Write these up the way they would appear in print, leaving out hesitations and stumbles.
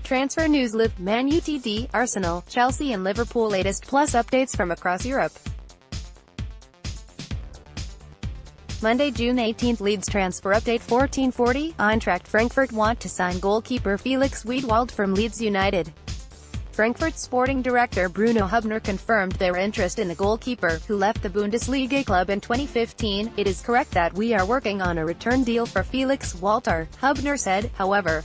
Transfer news: Liv, Man Utd, Arsenal, Chelsea and Liverpool latest plus updates from across Europe. Monday, June 18. Leeds transfer update 14:40. Eintracht Frankfurt want to sign goalkeeper Felix Wiedwald from Leeds United. Frankfurt sporting director Bruno Hubner confirmed their interest in the goalkeeper, who left the Bundesliga club in 2015. It is correct that we are working on a return deal for Felix Walter, Hubner said. However,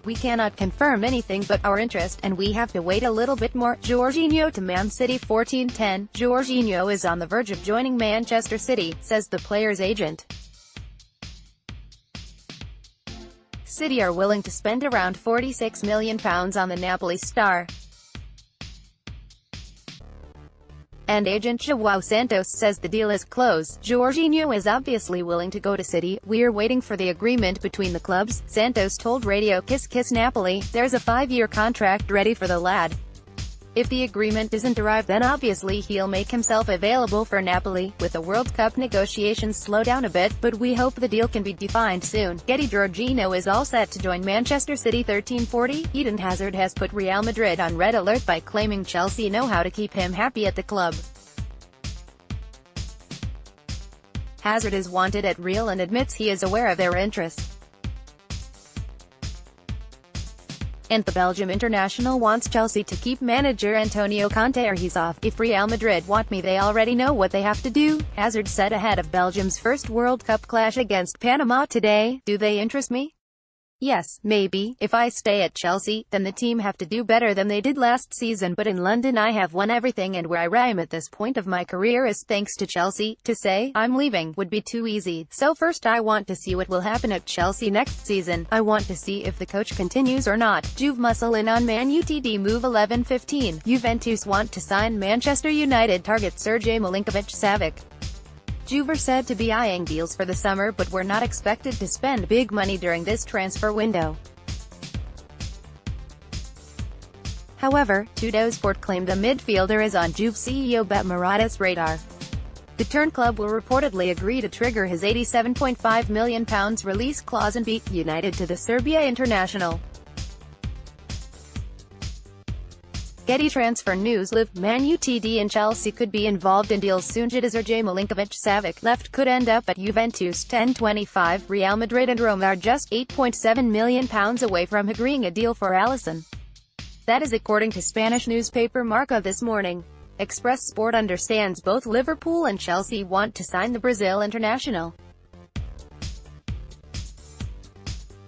we cannot confirm anything but our interest, and we have to wait a little bit more. Jorginho to Man City 14:10. Jorginho is on the verge of joining Manchester City, says the player's agent. City are willing to spend around £46 million on the Napoli star. And agent João Santos says the deal is close. Jorginho is obviously willing to go to City. We're waiting for the agreement between the clubs, Santos told Radio Kiss Kiss Napoli. There's a 5-year contract ready for the lad. If the agreement isn't arrived, then obviously he'll make himself available for Napoli. With the World Cup negotiations slow down a bit, but we hope the deal can be defined soon. Getty: Jorginho is all set to join Manchester City 13:40. Eden Hazard has put Real Madrid on red alert by claiming Chelsea know how to keep him happy at the club. Hazard is wanted at Real and admits he is aware of their interest. And the Belgium international wants Chelsea to keep manager Antonio Conte or he's off. If Real Madrid want me, they already know what they have to do, Hazard said ahead of Belgium's first World Cup clash against Panama today. Do they interest me? Yes, maybe. If I stay at Chelsea, then the team have to do better than they did last season, but in London I have won everything, and where I am at this point of my career is thanks to Chelsea. To say I'm leaving would be too easy. So first I want to see what will happen at Chelsea next season. I want to see if the coach continues or not. Juve muscle in on Man Utd move 11:15. Juventus want to sign Manchester United target Sergej Milinkovic-Savic. Juve are said to be eyeing deals for the summer, but were not expected to spend big money during this transfer window. However, Tuttosport claimed the midfielder is on Juve CEO Bet Marat's radar. The Turn club will reportedly agree to trigger his £87.5 million release clause and beat United to the Serbia international. Getty transfer news: Liv, Man Utd and Chelsea could be involved in deals soon. Sergej Milinkovic-Savic left could end up at Juventus 10:25. Real Madrid and Roma are just £8.7 million away from agreeing a deal for Alisson. That is according to Spanish newspaper Marca this morning. Express Sport understands both Liverpool and Chelsea want to sign the Brazil international,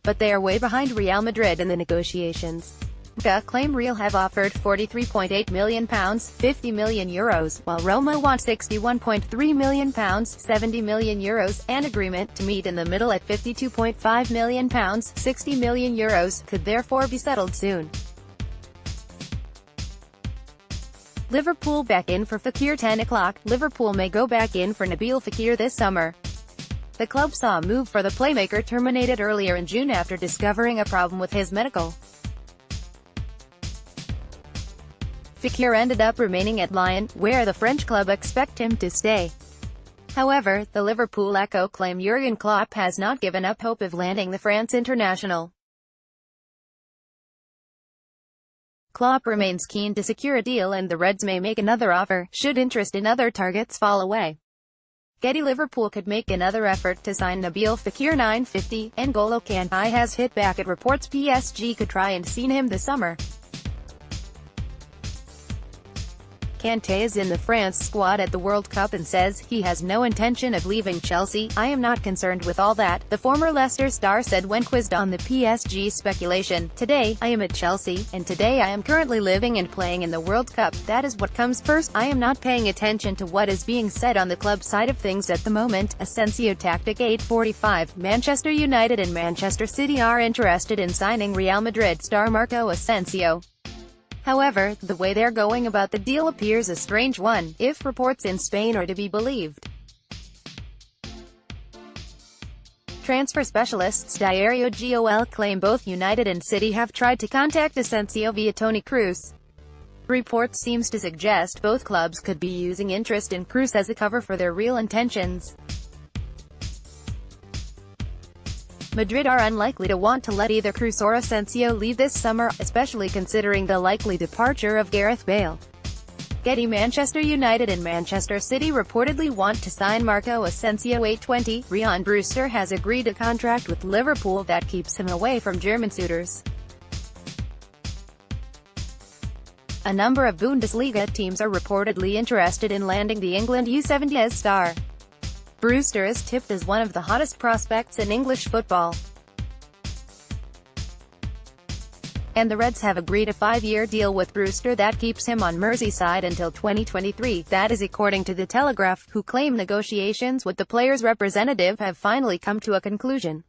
but they are way behind Real Madrid in the negotiations. Claim Real have offered £43.8 million, €50 million, while Roma want £61.3 million, €70 million, an agreement to meet in the middle at £52.5 million, €60 million, could therefore be settled soon. Liverpool back in for Fekir 10 o'clock. Liverpool may go back in for Nabil Fekir this summer. The club saw a move for the playmaker terminated earlier in June after discovering a problem with his medical. Fekir ended up remaining at Lyon, where the French club expect him to stay. However, the Liverpool Echo claim Jurgen Klopp has not given up hope of landing the France international. Klopp remains keen to secure a deal, and the Reds may make another offer, should interest in other targets fall away. Getty: Liverpool could make another effort to sign Nabil Fekir 9:50. N'Golo Kanté has hit back at reports PSG could try and sign him this summer. Kanté is in the France squad at the World Cup and says he has no intention of leaving Chelsea. I am not concerned with all that, the former Leicester star said when quizzed on the PSG speculation. Today, I am at Chelsea, and today I am currently living and playing in the World Cup. That is what comes first. I am not paying attention to what is being said on the club side of things at the moment. Asensio tactic 8:45. Manchester United and Manchester City are interested in signing Real Madrid star Marco Asensio. However, the way they're going about the deal appears a strange one, if reports in Spain are to be believed. Transfer specialists Diario Gol claim both United and City have tried to contact Asensio via Toni Kroos. Reports seems to suggest both clubs could be using interest in Kroos as a cover for their real intentions. Madrid are unlikely to want to let either Kroos or Asensio leave this summer, especially considering the likely departure of Gareth Bale. Getty. Manchester United and Manchester City reportedly want to sign Marco Asensio. 8:20, Ryan Brewster has agreed a contract with Liverpool that keeps him away from German suitors. A number of Bundesliga teams are reportedly interested in landing the England U17 star. Brewster is tipped as one of the hottest prospects in English football. And the Reds have agreed a 5-year deal with Brewster that keeps him on Merseyside until 2023, that is according to The Telegraph, who claim negotiations with the player's representative have finally come to a conclusion.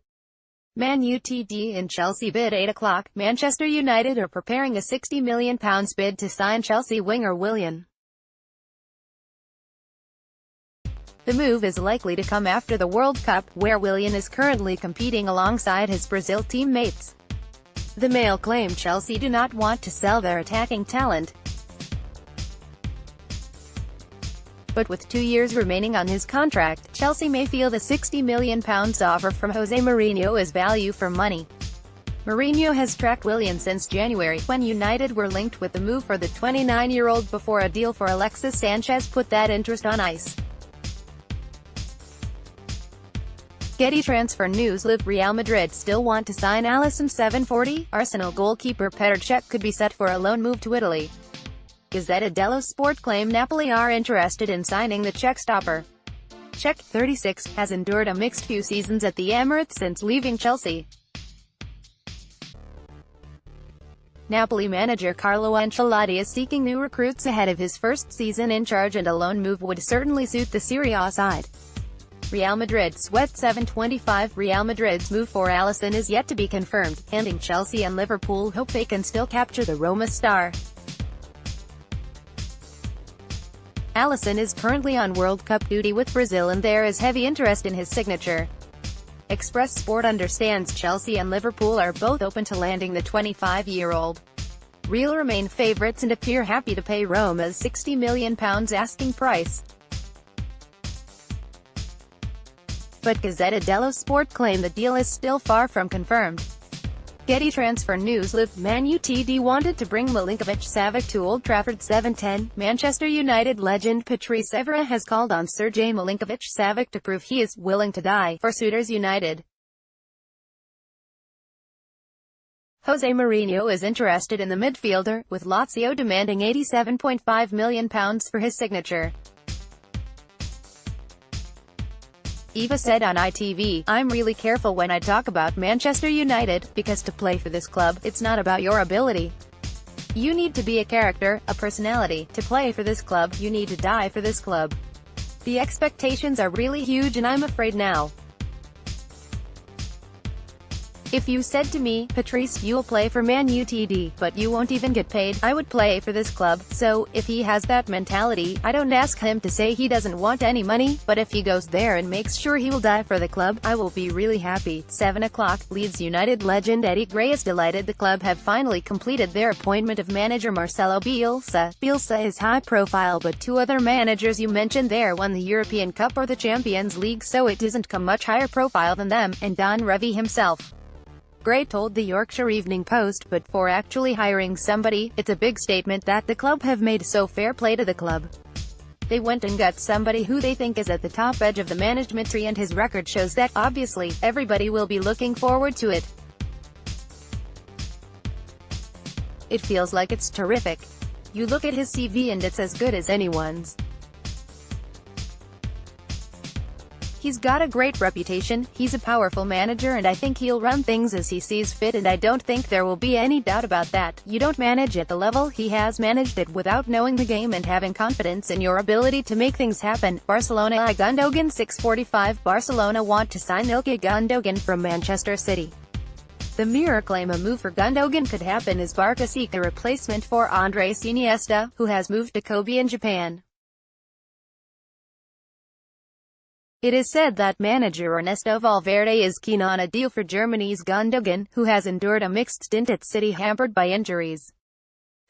Man Utd and Chelsea bid. 8 o'clock, Manchester United are preparing a £60 million bid to sign Chelsea winger Willian. The move is likely to come after the World Cup, where Willian is currently competing alongside his Brazil teammates. The Mail claimed Chelsea do not want to sell their attacking talent. But with 2 years remaining on his contract, Chelsea may feel the £60 million offer from Jose Mourinho is value for money. Mourinho has tracked Willian since January, when United were linked with the move for the 29-year-old before a deal for Alexis Sanchez put that interest on ice. Getty. Transfer news. Real Madrid still want to sign Alisson. 7:40, Arsenal goalkeeper Petr Cech could be set for a loan move to Italy. Gazzetta dello Sport claim Napoli are interested in signing the Czech stopper. Cech, 36, has endured a mixed few seasons at the Emirates since leaving Chelsea. Napoli manager Carlo Ancelotti is seeking new recruits ahead of his first season in charge, and a loan move would certainly suit the Serie A side. Real Madrid. Sweat. 7:25, Real Madrid's move for Alisson is yet to be confirmed, and Chelsea and Liverpool hope they can still capture the Roma star. Alisson is currently on World Cup duty with Brazil, and there is heavy interest in his signature. Express Sport understands Chelsea and Liverpool are both open to landing the 25-year-old. Real remain favourites and appear happy to pay Roma's £60 million asking price. But Gazzetta dello Sport claim the deal is still far from confirmed. Getty. Transfer news. Man Utd wanted to bring Milinkovic-Savic to Old Trafford. 7:10, Manchester United legend Patrice Evra has called on Sergej Milinkovic-Savic to prove he is willing to die for suitors United. Jose Mourinho is interested in the midfielder, with Lazio demanding £87.5 million for his signature. Eva said on ITV, "I'm really careful when I talk about Manchester United, because to play for this club, it's not about your ability. You need to be a character, a personality. To play for this club, you need to die for this club. The expectations are really huge, and I'm afraid now. If you said to me, Patrice, you'll play for Man Utd, but you won't even get paid, I would play for this club. So, if he has that mentality, I don't ask him to say he doesn't want any money, but if he goes there and makes sure he will die for the club, I will be really happy." 7 o'clock, Leeds United legend Eddie Gray is delighted the club have finally completed their appointment of manager Marcelo Bielsa. Bielsa is high profile, but 2 other managers you mentioned there won the European Cup or the Champions League, so it doesn't come much higher profile than them, and Don Revie himself. Gray told the Yorkshire Evening Post, "But for actually hiring somebody, it's a big statement that the club have made, so fair play to the club. They went and got somebody who they think is at the top edge of the management tree, and his record shows that. Obviously, everybody will be looking forward to it. It feels like it's terrific. You look at his CV and it's as good as anyone's. He's got a great reputation, he's a powerful manager, and I think he'll run things as he sees fit, and I don't think there will be any doubt about that. You don't manage at the level he has managed it without knowing the game and having confidence in your ability to make things happen." Barcelona. Gundogan. 6:45, Barcelona want to sign Ilkay Gundogan from Manchester City. The Mirror claim a move for Gundogan could happen as Barca seek a replacement for Andres Iniesta, who has moved to Kobe in Japan. It is said that manager Ernesto Valverde is keen on a deal for Germany's Gundogan, who has endured a mixed stint at City hampered by injuries.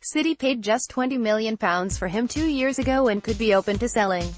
City paid just £20 million for him 2 years ago and could be open to selling.